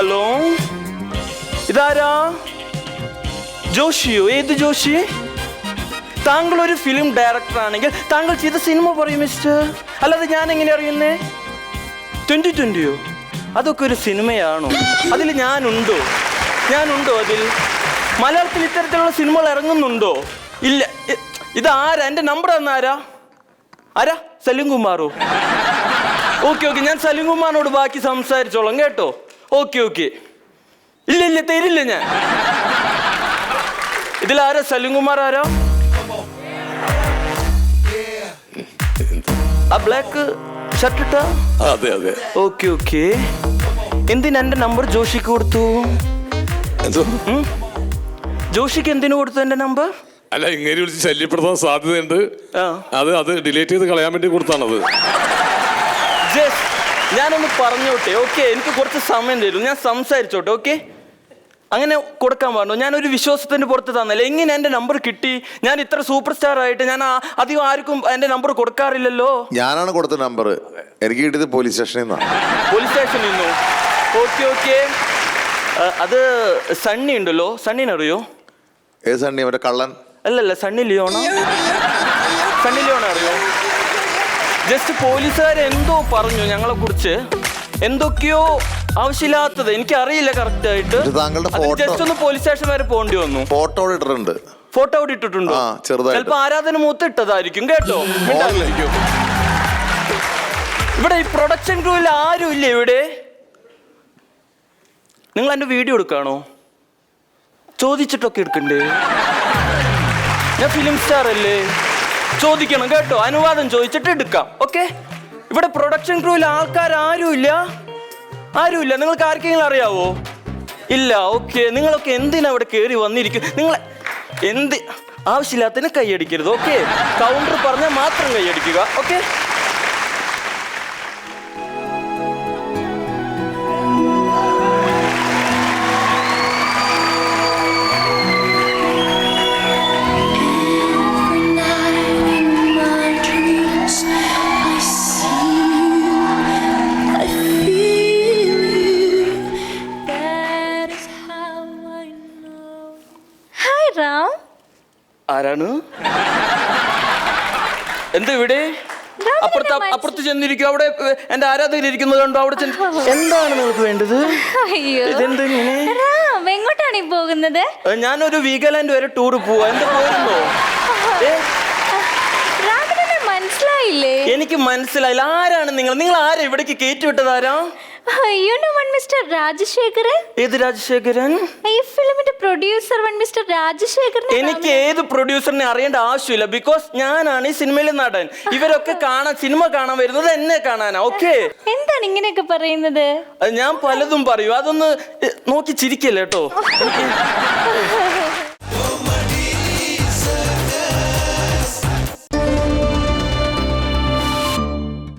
Hello, ഇതാരാ? ജോഷിയോ? ഏത് ജോഷി? താങ്കൾ ഒരു ഫിലിം ഡയറക്ടർ ആണെങ്കിൽ താങ്കൾ ചെയ്ത സിനിമ പറയും മിസ്റ്റർ. അല്ലാതെ ഞാൻ എങ്ങനെ അറിയുന്നേ? 2020യോ? അതൊക്കെ ഒരു സിനിമയാണോ? അതിൽ ഞാനുണ്ടോ അതിൽ? മലയാളത്തിൽ ഇത്തരത്തിലുള്ള സിനിമകൾ ഇറങ്ങുന്നുണ്ടോ? ഇല്ല. ഇതാരാ? എൻ്റെ നമ്പർ തന്നാരാ? ആരാ? സലീം കുമാറോ? ഓക്കെ, ഞാൻ സലീം കുമാറിനോട് ബാക്കി സംസാരിച്ചോളാം കേട്ടോ. ഓക്കെ. ഇല്ല തരില്ല ഞാൻ. ഇതിലാരാ? സലീം കുമാർ ആരാ? ആ ബ്ലാക്ക് ഷർട്ട് ഇട്ടാ? അതെ. ഓക്കെ. എന്തിനാ എന്റെ നമ്പർ ജോഷിക്ക് കൊടുത്തു? ജോഷിക്ക് എന്തിനു കൊടുത്തു എന്റെ നമ്പർ? അല്ല, ഇങ്ങനെ വിളിച്ച് ശല്യപ്പെടുത്താൻ സാധ്യതയുണ്ട്. അത് ഡിലീറ്റ് ചെയ്ത് കളയാൻ വേണ്ടി കൊടുത്താണത്. ഞാനൊന്ന് പറഞ്ഞോട്ടെ. ഓക്കെ, എനിക്ക് കുറച്ച് സമയം തരും, ഞാൻ സംസാരിച്ചോട്ടെ. ഓക്കെ, അങ്ങനെ കൊടുക്കാൻ പാടുണ്ടോ? ഞാനൊരു വിശ്വാസത്തിന്റെ പുറത്ത് തന്നല്ലേ. എങ്ങനെ എന്റെ നമ്പർ കിട്ടി? ഞാൻ ഇത്ര സൂപ്പർ സ്റ്റാർ ആയിട്ട് ഞാൻ അധികം ആർക്കും എന്റെ നമ്പർ കൊടുക്കാറില്ലല്ലോ. ഞാനാണ് കൊടുത്ത നമ്പർ. എനിക്ക് കിട്ടിയത് പോലീസ് സ്റ്റേഷനിൽ നിന്നാണ്. പോലീസ് സ്റ്റേഷനിൽ നിന്നോ? ഓക്കെ. അത് സണ്ണി ഉണ്ടല്ലോ, സണ്ണിനെ അറിയോ? ഏത് സണ്ണി? മറ്റേ കള്ളൻ? അല്ലല്ല, സണ്ണി ലിയോണോ അറിയോ? ജസ്റ്റ് പോലീസുകാരെന്തോ പറഞ്ഞു ഞങ്ങളെ കുറിച്ച്, എന്തൊക്കെയോ ആവശ്യമില്ലാത്തത്. എനിക്ക് അറിയില്ല കറക്റ്റ് ആയിട്ട്. ജസ്റ്റ് ഒന്ന് പോലീസ് സ്റ്റേഷൻ വരെ പോകേണ്ടി വന്നു. ഫോട്ടോ ഇട്ടിട്ടുണ്ട്. ഫോട്ടോ ഇട്ടിട്ടുണ്ടോ? ചിലപ്പോ ആരാധന മൂത്ത് ഇട്ടതായിരിക്കും കേട്ടോ. ഇവിടെ ഈ പ്രൊഡക്ഷൻ ക്രൂവിൽ ആരും ഇല്ല ഇവിടെ. നിങ്ങൾ എന്റെ വീഡിയോ എടുക്കാണോ? ചോദിച്ചിട്ടൊക്കെ എടുക്കണ്ടേ? ഞാൻ ഫിലിം സ്റ്റാർ അല്ലേ, ചോദിക്കണം കേട്ടോ. അനുവാദം ചോദിച്ചിട്ട് എടുക്കാം. ഓക്കെ, ഇവിടെ പ്രൊഡക്ഷൻ ക്രൂവിൽ ആൾക്കാർ ആരുമില്ല. നിങ്ങൾക്ക് ആർക്കെങ്കിലും അറിയാവോ? ഇല്ല. ഓക്കെ, നിങ്ങളൊക്കെ എന്തിനാ അവിടെ കയറി വന്നിരിക്കും? നിങ്ങൾ ആവശ്യമില്ലാത്തതിന് കൈയടിക്കരുത്. ഓക്കെ, കൗണ്ടർ പറഞ്ഞാൽ മാത്രം കൈയടിക്കുക. ഓക്കെ, ആരാണ്? എന്താ ഇവിടെ? അപ്പുറത്ത് ചെന്നിരിക്കും. അവിടെ എന്റെ ആരാധകരിക്കുന്നത് കണ്ടോ? അവിടെ എന്താണ് നിങ്ങൾക്ക് വേണ്ടത്? എങ്ങോട്ടാണ് പോകുന്നത്? ഞാനൊരു വീഗാലാൻഡ് വരെ ടൂർ പോവാ. എന്താ പോകുന്നോ? മനസ്സിലായില്ലേ? എനിക്ക് മനസ്സിലായില്ല. ആരാണ് നിങ്ങൾ ആരാ ഇവിടേക്ക് കയറ്റി വിട്ടത്? ആരാ? മിസ്റ്റർ രാജശേഖരൻ. ഏത് രാജശേഖരൻ? ഈ ഫിലിമിന്റെ പ്രൊഡ്യൂസർ മിസ്റ്റർ രാജശേഖരൻ. എനിക്ക് ഏത് പ്രൊഡ്യൂസറിനെ അറിയേണ്ട ആവശ്യമില്ല. ബിക്കോസ് ഞാനാണ് ഈ സിനിമയിലെ നടൻ. ഇവരൊക്കെ സിനിമ കാണാൻ വരുന്നത് എന്നെ കാണാനാ. ഓക്കെ, എന്താണ് ഇങ്ങനെയൊക്കെ പറയുന്നത്? ഞാൻ പലതും പറയൂ, അതൊന്ന് നോക്കി ചിരിക്കല്ലേ കേട്ടോ.